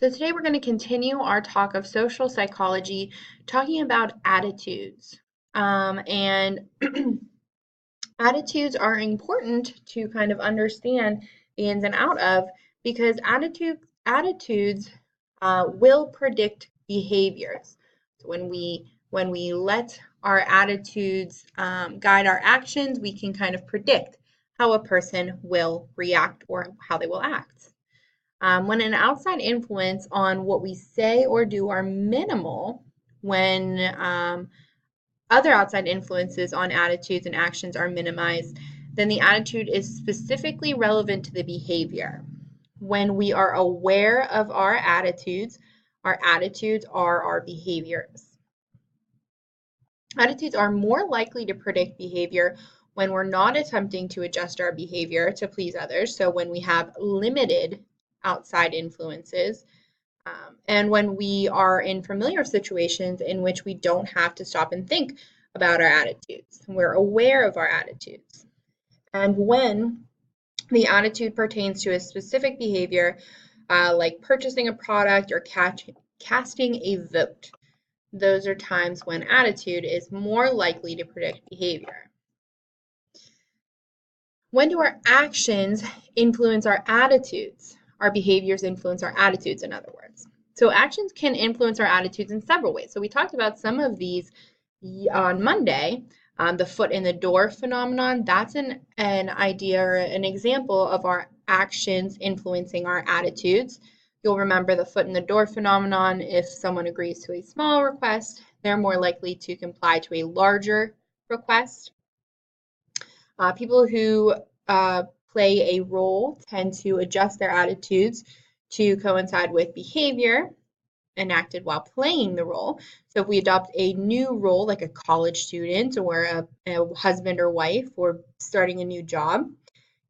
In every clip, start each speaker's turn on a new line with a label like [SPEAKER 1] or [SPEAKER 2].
[SPEAKER 1] So today we're going to continue our talk of social psychology, talking about attitudes. And attitudes are important to kind of understand the ins and out of because attitudes will predict behaviors. So when we let our attitudes guide our actions, we can kind of predict how a person will react or how they will act. When an outside influence on what we say or do are minimal, when other outside influences on attitudes and actions are minimized, then the attitude is specifically relevant to the behavior. When we are aware of our attitudes are our behaviors. Attitudes are more likely to predict behavior when we're not attempting to adjust our behavior to please others. So when we have limited outside influences, and when we are in familiar situations in which we don't have to stop and think about our attitudes. We're aware of our attitudes. And when the attitude pertains to a specific behavior, like purchasing a product or casting a vote, those are times when attitude is more likely to predict behavior. When do our actions influence our attitudes? Our behaviors influence our attitudes, in other words. So actions can influence our attitudes in several ways. So we talked about some of these on Monday. The foot in the door phenomenon, that's an idea or an example of our actions influencing our attitudes. You'll remember the foot in the door phenomenon. If someone agrees to a small request, they're more likely to comply to a larger request. People who play a role tend to adjust their attitudes to coincide with behavior enacted while playing the role. So if we adopt a new role, like a college student or a husband or wife or starting a new job,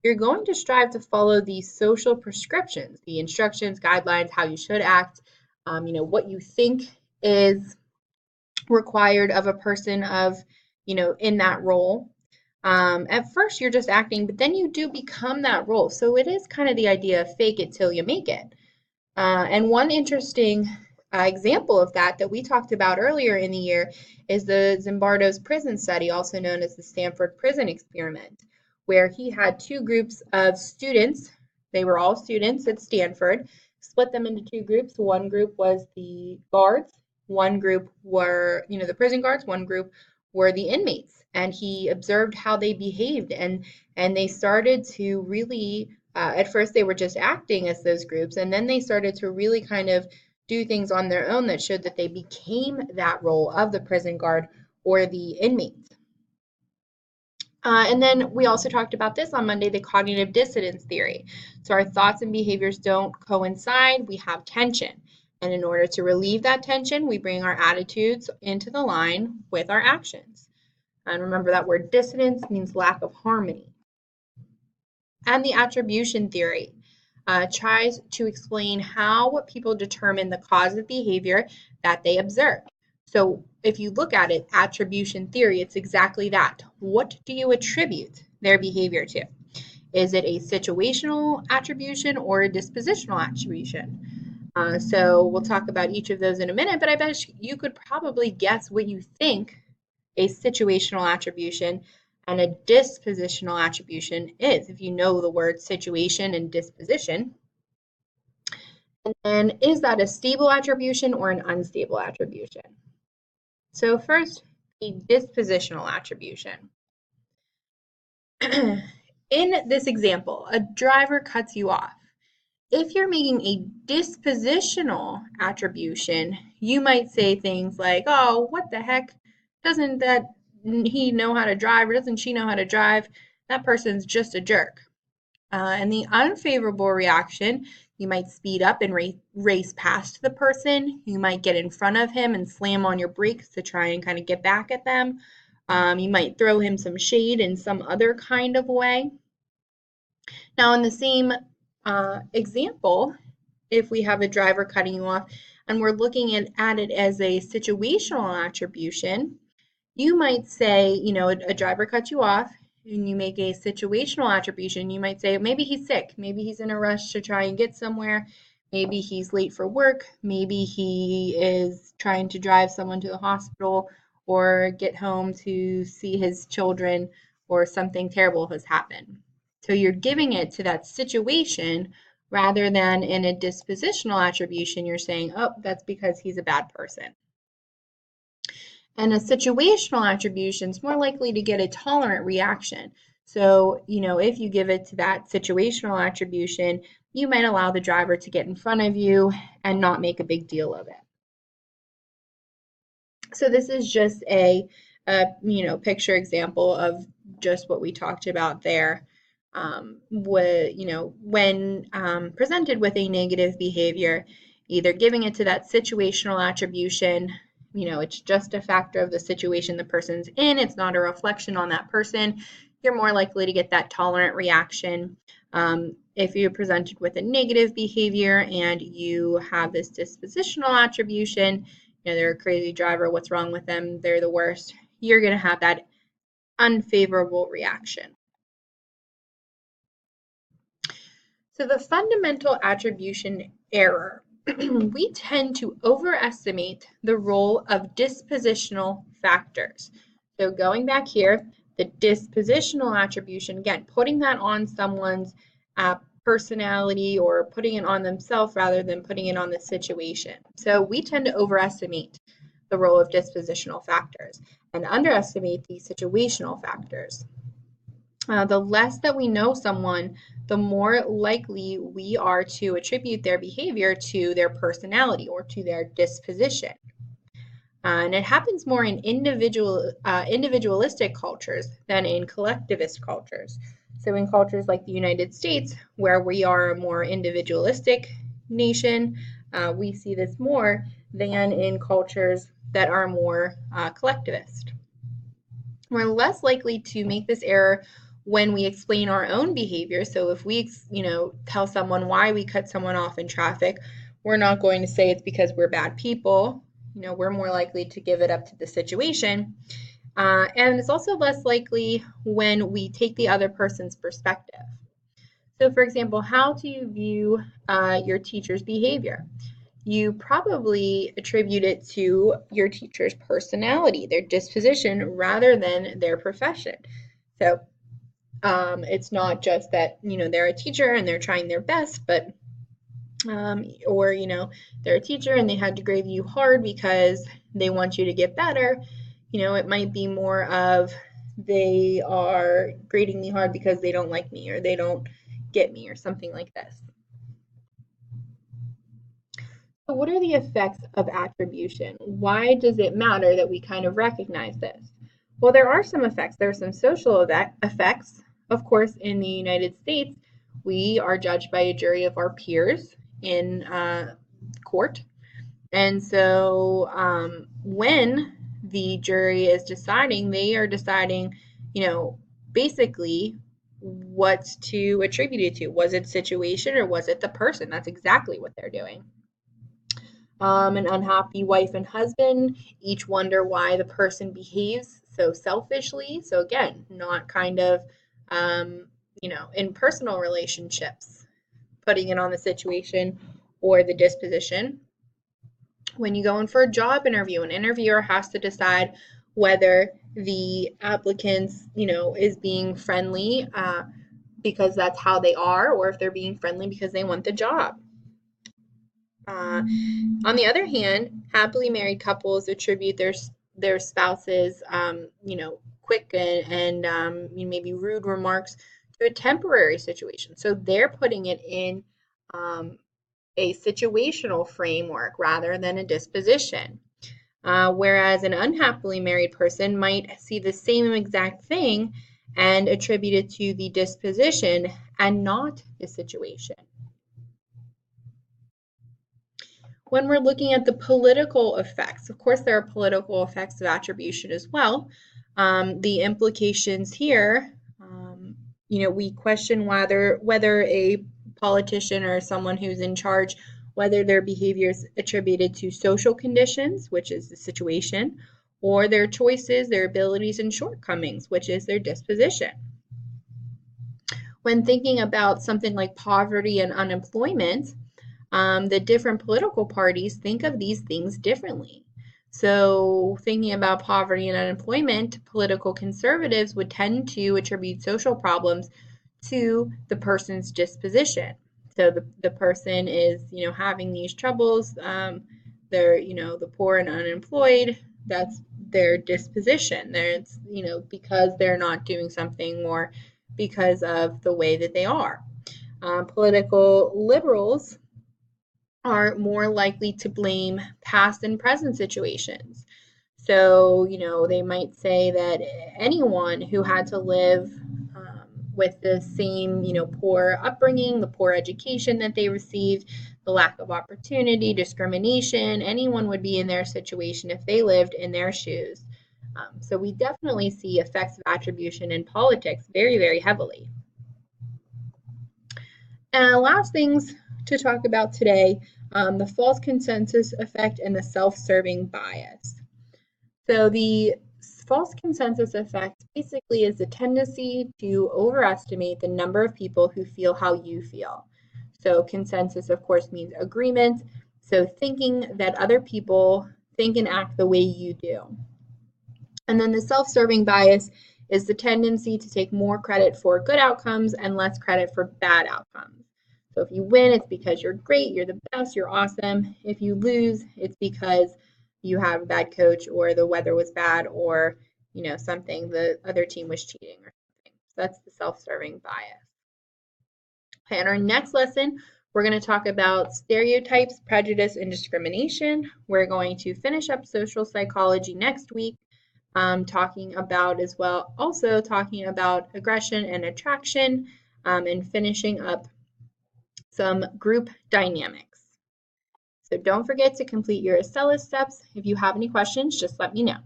[SPEAKER 1] you're going to strive to follow the social prescriptions, the instructions, guidelines, how you should act, what you think is required of a person in that role. At first you're just acting, but then you do become that role. So it is kind of the idea of fake it till you make it. And one interesting example of that we talked about earlier in the year is the Zimbardo's prison study, also known as the Stanford Prison Experiment, where he had two groups of students. They were all students at Stanford, split them into two groups. One group was the guards, one group were, the prison guards, one group were the inmates. And he observed how they behaved, and they started to really at first they were just acting as those groups, and then they started to really kind of do things on their own that showed that they became that role of the prison guard or the inmate. And then we also talked about this on Monday, the cognitive dissonance theory. So our thoughts and behaviors don't coincide, we have tension. And in order to relieve that tension, we bring our attitudes into the line with our actions. And remember that word dissonance means lack of harmony. And the attribution theory tries to explain how people determine the cause of behavior that they observe. So if you look at it, attribution theory, it's exactly that. What do you attribute their behavior to? Is it a situational attribution or a dispositional attribution? So we'll talk about each of those in a minute, but I bet you could probably guess what you think a situational attribution and a dispositional attribution is, if you know the word situation and disposition. And then, is that a stable attribution or an unstable attribution? So first, the dispositional attribution. In this example, a driver cuts you off. If you're making a dispositional attribution, you might say things like, oh, what the heck? Doesn't that he know how to drive, or doesn't she know how to drive? That person's just a jerk. And the unfavorable reaction, you might speed up and race past the person. You might get in front of him and slam on your brakes to try and kind of get back at them. You might throw him some shade in some other kind of way. Now, in the same example, if we have a driver cutting you off and we're looking at it as a situational attribution, you might say, a driver cuts you off and you make a situational attribution. You might say, maybe he's sick. Maybe he's in a rush to try and get somewhere. Maybe he's late for work. Maybe he is trying to drive someone to the hospital or get home to see his children, or something terrible has happened. So you're giving it to that situation rather than in a dispositional attribution, you're saying, oh, that's because he's a bad person. And a situational attribution is more likely to get a tolerant reaction. So, if you give it to that situational attribution, you might allow the driver to get in front of you and not make a big deal of it. So this is just a picture example of just what we talked about there. When presented with a negative behavior, either giving it to that situational attribution, it's just a factor of the situation the person's in, it's not a reflection on that person, you're more likely to get that tolerant reaction. If you're presented with a negative behavior and you have this dispositional attribution, they're a crazy driver, what's wrong with them, they're the worst, you're going to have that unfavorable reaction. So the fundamental attribution error, we tend to overestimate the role of dispositional factors. So going back here, the dispositional attribution, again, putting that on someone's personality or putting it on themselves rather than putting it on the situation. So we tend to overestimate the role of dispositional factors and underestimate the situational factors. The less that we know someone, the more likely we are to attribute their behavior to their personality or to their disposition. And it happens more in individualistic cultures than in collectivist cultures. So in cultures like the United States, where we are a more individualistic nation, we see this more than in cultures that are more collectivist. We're less likely to make this error when we explain our own behavior. So if we, tell someone why we cut someone off in traffic, we're not going to say it's because we're bad people. We're more likely to give it up to the situation. And it's also less likely when we take the other person's perspective. So for example, how do you view your teacher's behavior? You probably attribute it to your teacher's personality, their disposition, rather than their profession. So it's not just that, they're a teacher and they're trying their best, but or they're a teacher and they had to grade you hard because they want you to get better. It might be more of they are grading me hard because they don't like me or they don't get me or something like this. So what are the effects of attribution? Why does it matter that we kind of recognize this? Well, there are some effects. There are some social effects. Of course, in the United States, we are judged by a jury of our peers in court. And so when the jury is deciding, they are deciding, basically what to attribute it to. Was it situation or was it the person? That's exactly what they're doing. An unhappy wife and husband each wonder why the person behaves so selfishly. So again, not kind of, in personal relationships, putting it on the situation or the disposition. When you go in for a job interview, an interviewer has to decide whether the applicant, is being friendly because that's how they are, or if they're being friendly because they want the job. On the other hand, happily married couples attribute their spouses, quick and maybe rude remarks to a temporary situation. So they're putting it in a situational framework rather than a disposition. Whereas an unhappily married person might see the same exact thing and attribute it to the disposition and not the situation. When we're looking at the political effects, of course, there are political effects of attribution as well. The implications here, we question whether a politician or someone who's in charge, whether their behavior is attributed to social conditions, which is the situation, or their choices, their abilities, and shortcomings, which is their disposition. When thinking about something like poverty and unemployment, the different political parties think of these things differently. So, thinking about poverty and unemployment, political conservatives would tend to attribute social problems to the person's disposition. So the person is, having these troubles. They're, the poor and unemployed. That's their disposition. It's, because they're not doing something or because of the way that they are. Political liberals are more likely to blame past and present situations. So, they might say that anyone who had to live with the same, poor upbringing, the poor education that they received, the lack of opportunity, discrimination, anyone would be in their situation if they lived in their shoes. So we definitely see effects of attribution in politics very, very heavily. And last things to talk about today, the false consensus effect and the self-serving bias. So the false consensus effect basically is the tendency to overestimate the number of people who feel how you feel. So consensus, of course, means agreement. So thinking that other people think and act the way you do. And then the self-serving bias is the tendency to take more credit for good outcomes and less credit for bad outcomes. So if you win, it's because you're great, you're the best, you're awesome. If you lose, it's because you have a bad coach or the weather was bad or, something, the other team was cheating or something. So that's the self-serving bias. Okay, in our next lesson, we're going to talk about stereotypes, prejudice, and discrimination. We're going to finish up social psychology next week, talking about aggression and attraction, and finishing up some group dynamics. So don't forget to complete your Acela steps. If you have any questions, just let me know.